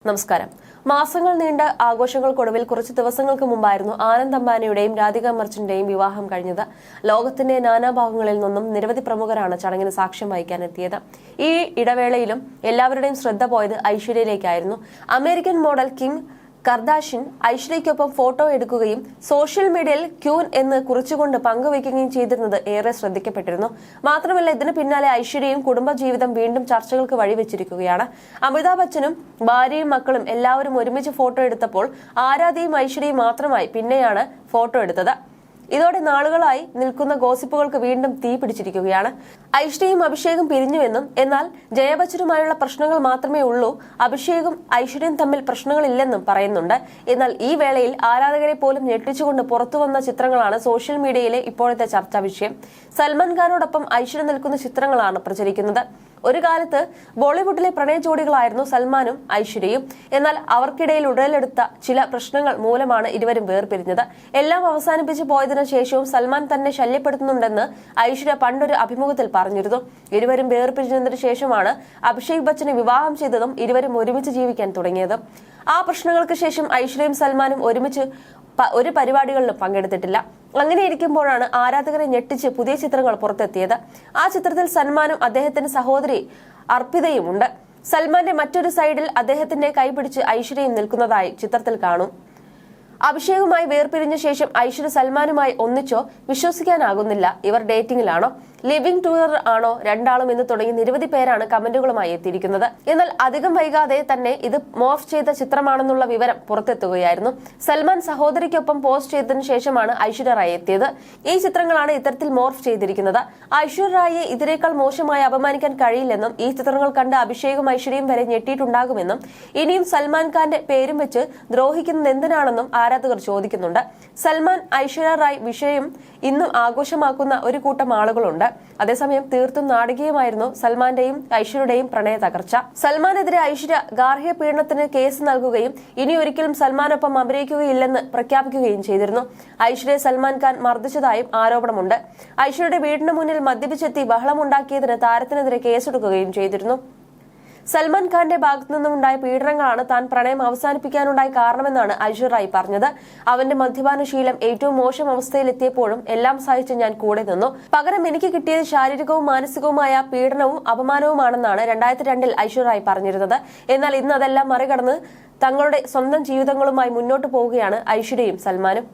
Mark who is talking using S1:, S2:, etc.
S1: നമസ്കാരം. മാസങ്ങൾ നീണ്ട ആഘോഷങ്ങൾക്കൊടുവിൽ കുറച്ച് ദിവസങ്ങൾക്ക് മുമ്പായിരുന്നു ആനന്ദ് അംബാനിയുടെയും രാധിക മർച്ചന്റെയും വിവാഹം കഴിഞ്ഞത്. ലോകത്തിന്റെ നാനാഭാഗങ്ങളിൽ നിന്നും നിരവധി പ്രമുഖരാണ് ചടങ്ങിന് സാക്ഷ്യം വഹിക്കാനെത്തിയത്. ഈ ഇടവേളയിലും എല്ലാവരുടെയും ശ്രദ്ധ പോയത് ഐശ്വര്യയിലേക്കായിരുന്നു. അമേരിക്കൻ മോഡൽ കിം കർദാഷ്യൻ ഐശ്വര്യയ്ക്കൊപ്പം ഫോട്ടോ എടുക്കുകയും സോഷ്യൽ മീഡിയയിൽ ക്യൂൻ എന്ന് കുറിച്ചുകൊണ്ട് പങ്കുവയ്ക്കുകയും ചെയ്തിരുന്നത് ഏറെ ശ്രദ്ധിക്കപ്പെട്ടിരുന്നു. മാത്രമല്ല, ഇതിന് പിന്നാലെ ഐശ്വര്യയും കുടുംബജീവിതം വീണ്ടും ചർച്ചകൾക്ക് വഴിവെച്ചിരിക്കുകയാണ്. അമിതാഭ് ബച്ചനും ഭാര്യയും മക്കളും എല്ലാവരും ഒരുമിച്ച് ഫോട്ടോ എടുത്തപ്പോൾ ആരാധ്യയും ഐശ്വര്യയും മാത്രമായി പിന്നെയാണ് ഫോട്ടോ എടുത്തത്. ഇതോടെ നാളുകളായി നിൽക്കുന്ന ഗോസിപ്പുകൾക്ക് വീണ്ടും തീ പിടിച്ചിരിക്കുകയാണ്. ഐശ്വര്യയും അഭിഷേകും പിരിഞ്ഞുവെന്നും, എന്നാൽ ജയബച്ചനുമായുള്ള പ്രശ്നങ്ങൾ മാത്രമേ ഉള്ളൂ, അഭിഷേകും ഐശ്വര്യയും തമ്മിൽ പ്രശ്നങ്ങളില്ലെന്നും പറയുന്നുണ്ട്. എന്നാൽ ഈ വേളയിൽ ആരാധകരെ പോലും ഞെട്ടിച്ചുകൊണ്ട് പുറത്തുവന്ന ചിത്രങ്ങളാണ് സോഷ്യൽ മീഡിയയിലെ ഇപ്പോഴത്തെ ചർച്ചാ വിഷയം. സൽമാൻ ഖാനോടൊപ്പം ഐശ്വര്യ നിൽക്കുന്ന ചിത്രങ്ങളാണ് പ്രചരിക്കുന്നത്. ഒരു കാലത്ത് ബോളിവുഡിലെ പ്രണയ ജോഡികളായിരുന്നു സൽമാനും ഐശ്വര്യയും. എന്നാൽ അവർക്കിടയിൽ ഉടലെടുത്ത ചില പ്രശ്നങ്ങൾ മൂലമാണ് ഇരുവരും വേർപിരിഞ്ഞത്. എല്ലാം അവസാനിപ്പിച്ചു പോയതിനു ശേഷവും സൽമാൻ തന്നെ ശല്യപ്പെടുത്തുന്നുണ്ടെന്ന് ഐശ്വര്യ പണ്ടൊരു അഭിമുഖത്തിൽ പറഞ്ഞിരുന്നു. ഇരുവരും വേർപിരിഞ്ഞതിനു ശേഷമാണ് അഭിഷേക് ബച്ചനെ വിവാഹം ചെയ്തതും ഇരുവരും ഒരുമിച്ച് ജീവിക്കാൻ തുടങ്ങിയതും. ആ പ്രശ്നങ്ങൾക്ക് ശേഷം ഐശ്വര്യയും സൽമാനും ഒരുമിച്ച് ഒരു പരിപാടികളിലും പങ്കെടുത്തിട്ടില്ല. അങ്ങനെ ഇരിക്കുമ്പോഴാണ് ആരാധകരെ ഞെട്ടിച്ച് പുതിയ ചിത്രങ്ങൾ പുറത്തെത്തിയത്. ആ ചിത്രത്തിൽ സൽമാനും അദ്ദേഹത്തിന്റെ സഹോദരി അർപ്പിതയുമുണ്ട്. സൽമാന്റെ മറ്റൊരു സൈഡിൽ അദ്ദേഹത്തിന്റെ കൈപിടിച്ച് ഐശ്വര്യയും നിൽക്കുന്നതായി ചിത്രത്തിൽ കാണും. അഭിഷേകുമായി വേർപിരിഞ്ഞ ശേഷം ഐശ്വര്യ സൽമാനുമായി ഒന്നിച്ചോ? വിശ്വസിക്കാനാകുന്നില്ല. ഇവർ ഡേറ്റിംഗിലാണോ, ലിവിംഗ് ടുഗദർ ആണോ രണ്ടാളും എന്ന് തുടങ്ങി നിരവധി പേരാണ് കമന്റുകളുമായി എത്തിയിരിക്കുന്നത്. എന്നാൽ അധികം വൈകാതെ തന്നെ ഇത് മോർഫ് ചെയ്ത ചിത്രമാണെന്നുള്ള വിവരം പുറത്തെത്തുകയായിരുന്നു. സൽമാൻ സഹോദരിക്കൊപ്പം പോസ്റ്റ് ചെയ്തതിനു ശേഷമാണ് ഐശ്വര്യ റായ് എത്തിയത്. ഈ ചിത്രങ്ങളാണ് ഇത്തരത്തിൽ മോർഫ് ചെയ്തിരിക്കുന്നത്. ഐശ്വര്യ റായിയെ ഇതിനേക്കാൾ മോശമായി അപമാനിക്കാൻ കഴിയില്ലെന്നും, ഈ ചിത്രങ്ങൾ കണ്ട് അഭിഷേകും ഐശ്വര്യയും വരെ ഞെട്ടിയിട്ടുണ്ടാകുമെന്നും, ഇനിയും സൽമാൻ ഖാന്റെ പേരും വെച്ച് ദ്രോഹിക്കുന്നത് എന്തിനാണെന്നും ആരാധകർ ചോദിക്കുന്നുണ്ട്. സൽമാൻ ഐശ്വര്യ റായ് വിഷയം ഇന്നും ആഘോഷമാക്കുന്ന ഒരു കൂട്ടം ആളുകളുണ്ട്. അതേസമയം തീർത്തും നാടകീയമായിരുന്നു സൽമാന്റെയും ഐശ്വര്യയുടെയും പ്രണയ തകർച്ച. സൽമാനെതിരെ ഐശ്വര്യ ഗാർഹിക പീഡനത്തിന് കേസ് നൽകുകയും ഇനി ഒരിക്കലും സൽമാനൊപ്പം അഭിനയിക്കുകയില്ലെന്ന് പ്രഖ്യാപിക്കുകയും ചെയ്തിരുന്നു. ഐശ്വര്യയെ സൽമാൻ ഖാൻ മർദ്ദിച്ചതായും ആരോപണമുണ്ട്. ഐശ്വര്യയുടെ വീടിന് മുന്നിൽ മദ്യപിച്ചെത്തി ബഹളമുണ്ടാക്കിയതിന് താരത്തിനെതിരെ കേസെടുക്കുകയും ചെയ്തിരുന്നു. സൽമാൻ ഖാന്റെ ഭാഗത്തു നിന്നുണ്ടായ പീഡനങ്ങളാണ് താൻ പ്രണയം അവസാനിപ്പിക്കാനുണ്ടായ കാരണമെന്നാണ് ഐശ്വര്യ റായ് പറഞ്ഞത്. അവന്റെ മദ്യപാന ശീലം ഏറ്റവും മോശം അവസ്ഥയിലെത്തിയപ്പോഴും എല്ലാം സഹിച്ച് ഞാൻ കൂടെ നിന്നു. പകരം എനിക്ക് കിട്ടിയത് ശാരീരികവും മാനസികവുമായ പീഡനവും അപമാനവുമാണെന്നാണ് 2002 ഐശ്വര്യ റായ് പറഞ്ഞിരുന്നത്. എന്നാൽ ഇന്ന് അതെല്ലാം മറികടന്ന് തങ്ങളുടെ സ്വന്തം ജീവിതങ്ങളുമായി മുന്നോട്ട് പോവുകയാണ് ഐശ്വര്യയും സൽമാനും.